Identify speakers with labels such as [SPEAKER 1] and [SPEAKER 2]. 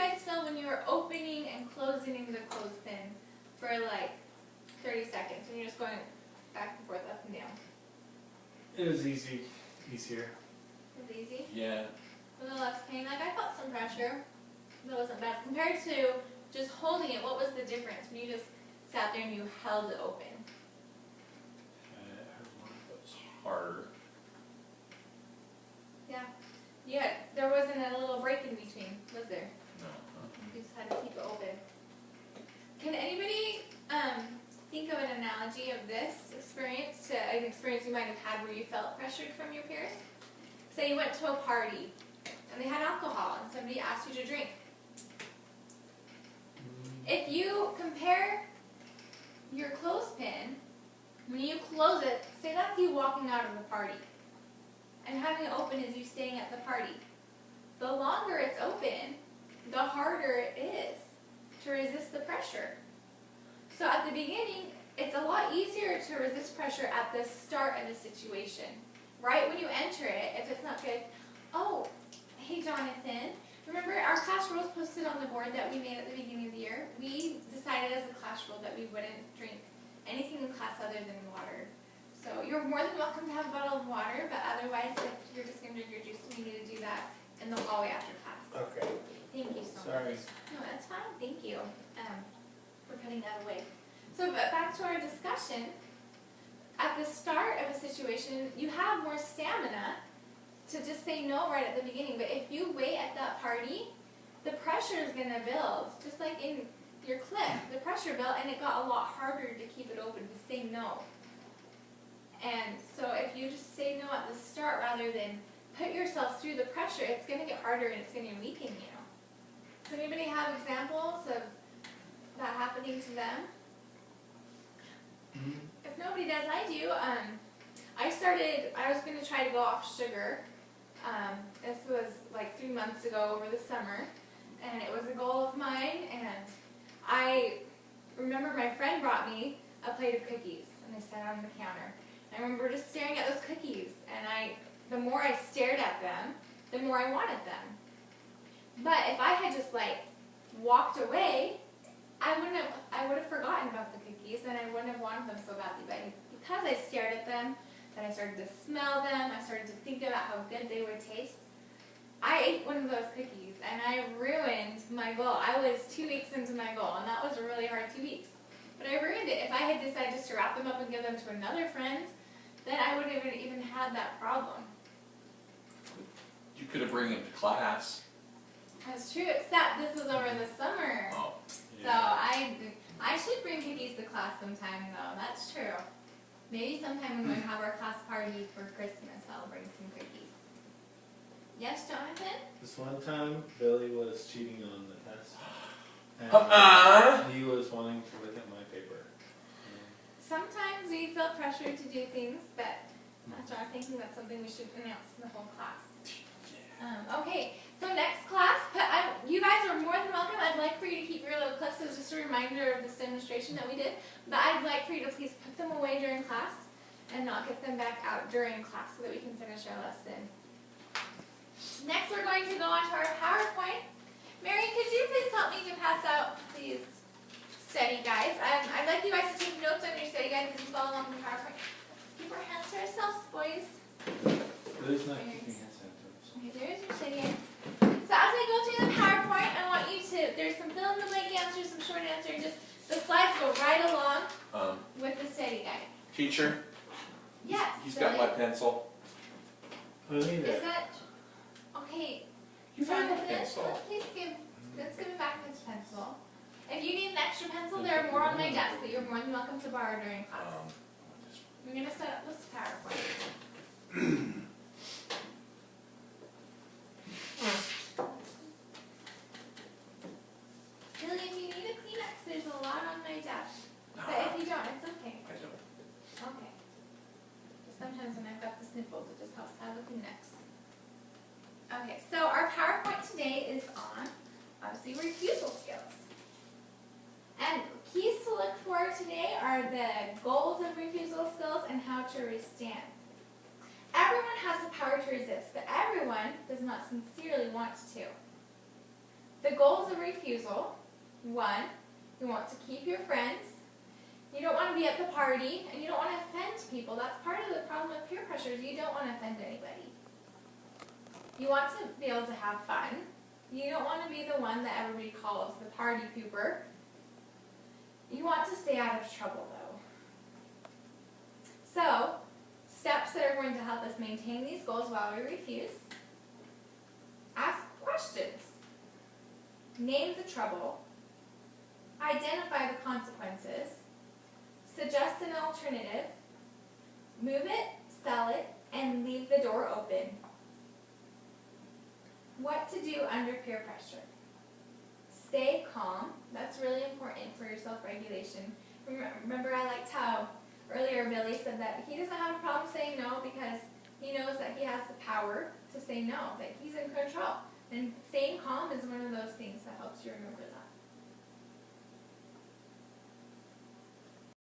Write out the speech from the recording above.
[SPEAKER 1] guys feel when you were opening and closing the clothespin for like 30 seconds and you're just going back and forth, up and down?
[SPEAKER 2] It was easier.
[SPEAKER 1] It was easy?
[SPEAKER 3] Yeah.
[SPEAKER 1] A little less pain. Like I felt some pressure. That wasn't bad. Compared to just holding it, what was the difference when you just sat there and you held it open?
[SPEAKER 3] It was harder.
[SPEAKER 1] Yeah, there wasn't a little break in between, was there?
[SPEAKER 3] No.
[SPEAKER 1] You just had to keep it open. Can anybody think of an analogy of this experience to an experience you might have had where you felt pressured from your peers? Say you went to a party and they had alcohol and somebody asked you to drink. If you compare your clothespin, when you close it, say that's you walking out of the party. And having it open is you staying at the party. The longer it's open, the harder it is to resist the pressure. So at the beginning, it's a lot easier to resist pressure at the start of the situation. Right when you enter it, if it's not good, oh, hey Jonathan, remember our class rules posted on the board that we made at the beginning of the year? We decided as a class rule that we wouldn't drink anything in class other than water. So you're more than welcome to have a bottle of water, but otherwise if you're just going to drink your juice, you need to do that in the hallway after class.
[SPEAKER 2] Okay.
[SPEAKER 1] Thank you so
[SPEAKER 2] Sorry.
[SPEAKER 1] much. No, that's fine. Thank you for cutting that away. So but back to our discussion. At the start of a situation, you have more stamina to just say no right at the beginning. But if you wait at that party, the pressure is going to build. Just like in your clip, the pressure built, and it got a lot harder to keep it open, to say no. And so if you just say no at the start rather than put yourself through the pressure, it's going to get harder and it's going to weaken you. Does anybody have examples of that happening to them? If nobody does, I do. I was going to try to go off sugar. This was like 3 months ago over the summer, and it was a goal of mine, and I remember my friend brought me a plate of cookies, and they sat on the counter. I remember just staring at those cookies, and the more I stared at them, the more I wanted them. But if I had just like walked away, I would have forgotten about the cookies, and I wouldn't have wanted them so badly. But because I stared at them, then I started to smell them, I started to think about how good they would taste. I ate one of those cookies, and I ruined my goal. I was 2 weeks into my goal, and that was a really hard 2 weeks. But I ruined it. If I had decided just to wrap them up and give them to another friend, then I wouldn't have even had that problem.
[SPEAKER 3] You could have bring them to class.
[SPEAKER 1] That's true, except this was over the summer.
[SPEAKER 3] Oh.
[SPEAKER 1] So I should bring cookies to class sometime, though. That's true. Maybe sometime when we have our class party for Christmas, I'll bring some cookies. Yes, Jonathan?
[SPEAKER 2] This one time, Billy was cheating on the test. And he was wanting to look at my paper.
[SPEAKER 1] Sometimes we feel pressured to do things, but I'm thinking that's something we should announce to the whole class. Okay, so next class, you guys are more than welcome. I'd like for you to keep your little clips as just a reminder of this demonstration that we did, but I'd like for you to please put them away during class and not get them back out during class so that we can finish our lesson. Next, we're going to go on to our PowerPoint. Mary, could you please help me to pass out these study guides? I'd like you guys to take notes on your study guides as you follow along the PowerPoint. Let's keep our hands to ourselves, boys.
[SPEAKER 2] Billy's not keeping his hand to himself.
[SPEAKER 1] Okay, there's your study guides. So as I go through the PowerPoint, I want you to, there's some fill in the blank answers, some short answers, just the slides go right along with the study guide.
[SPEAKER 3] Teacher,
[SPEAKER 1] Yes.
[SPEAKER 3] he's got my pencil.
[SPEAKER 2] I need
[SPEAKER 1] Is
[SPEAKER 2] it.
[SPEAKER 1] that, okay,
[SPEAKER 3] You have a
[SPEAKER 1] Jonathan,
[SPEAKER 3] pencil.
[SPEAKER 1] let's give him back his pencil. If you need an extra pencil, there are more on my desk that you're more than welcome to borrow during class. We're going to set up this PowerPoint. Billy, if you need a Kleenex, there's a lot on my desk. But if you don't, it's okay.
[SPEAKER 3] I don't.
[SPEAKER 1] Okay. Just sometimes when I've got the sniffles, it just helps to have a Kleenex. Okay, so our PowerPoint today is on, obviously, refusal skills. And keys to look for today are the goals of refusal skills and how to withstand. Everyone has the power to resist, but everyone does not sincerely want to. The goals of refusal: 1, you want to keep your friends. You don't want to be at the party, and you don't want to offend people. That's part of the problem with peer pressure, is you don't want to offend anybody. You want to be able to have fun. You don't want to be the one that everybody calls the party pooper. You want to stay out of trouble, though. So, steps that are going to help us maintain these goals while we refuse: ask questions, name the trouble, identify the consequences, suggest an alternative, move it, sell it, and leave the door open. What to do under peer pressure: stay calm. That's really important for your self-regulation. Remember, I liked how earlier Billy said that he doesn't have a problem saying no because he knows that he has the power to say no, that he's in control. And staying calm is one of those things that helps you remember that.